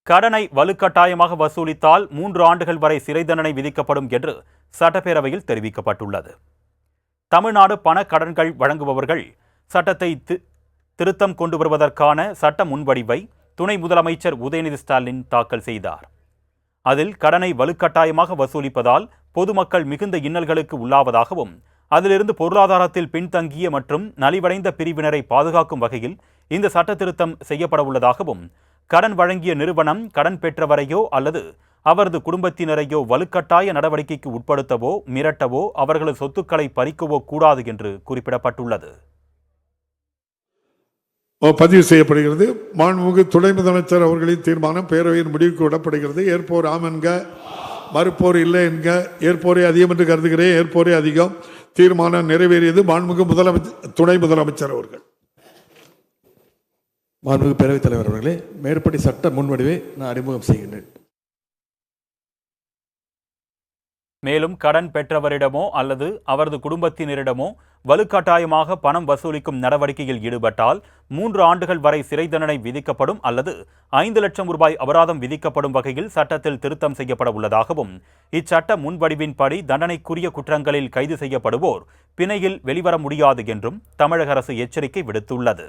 கடனை வலுக்கட்டாயமாக வசூலித்தால் 3 ஆண்டுகள் வரை சிறை தண்டனை விதிக்கப்படும் என்று சட்டப்பேரவையில் தெரிவிக்கப்பட்டுள்ளது. தமிழ்நாடு பண கடன்கள் வழங்குபவர்கள் சட்டத்தை திருத்தம் கொண்டு வருவதற்கான சட்ட முன்வடிவை துணை முதலமைச்சர் உதயநிதி ஸ்டாலின் தாக்கல் செய்தார். அதில் கடனை வலுக்கட்டாயமாக வசூலிப்பதால் பொதுமக்கள் மிகுந்த இன்னல்களுக்கு உள்ளாவதாகவும், அதிலிருந்து பொருளாதாரத்தில் பின்தங்கிய மற்றும் நலிவடைந்த பிரிவினரை பாதுகாக்கும் வகையில் இந்த சட்ட திருத்தம் செய்யப்பட உள்ளதாகவும், கடன் வழங்கிய நிறுவனம் கடன் பெற்றவரையோ அல்லது அவரது குடும்பத்தினரையோ வலுக்கட்டாய நடவடிக்கைக்கு உட்படுத்தவோ, மிரட்டவோ, அவர்களது சொத்துக்களை பறிக்கவோ கூடாது என்று குறிப்பிடப்பட்டுள்ளது. பதிவு செய்யப்படுகிறது. மாண்புமிகு துணை முதலமைச்சர் அவர்களின் தீர்மானம் பேரவையின் முடிவுக்கு விடப்படுகிறது. ஏற்போர் ஆம் என்க, மறுப்போர் இல்லை என்க. ஏற்போரே அதிகம் என்று கருதுகிறேன். ஏற்போரே அதிகம். தீர்மானம் நிறைவேறியது. மாண்புமிகு துணை முதலமைச்சர் அவர்கள். மாண்புமிகு பேரவைத் தலைவர் அவர்களே, மேற்படி சட்ட முன்வடிவை நான் அறிமுகம் செய்கின்றேன். மேலும் கடன் பெற்றவரிடமோ அல்லது அவரது குடும்பத்தினரிடமோ வலுக்கட்டாயமாக பணம் வசூலிக்கும் நடவடிக்கையில் ஈடுபட்டால் 3 ஆண்டுகள் வரை சிறை தண்டனை விதிக்கப்படும் அல்லது 5 லட்சம் ரூபாய் அபராதம் விதிக்கப்படும் வகையில் சட்டத்தில் திருத்தம் செய்யப்பட உள்ளதாகவும், இச்சட்ட முன்வடிவின்படி தண்டனைக்குரிய குற்றங்களில் கைது செய்யப்படுவோர் பிணையில் வெளிவர முடியாது என்றும் தமிழக அரசு எச்சரிக்கை விடுத்துள்ளது.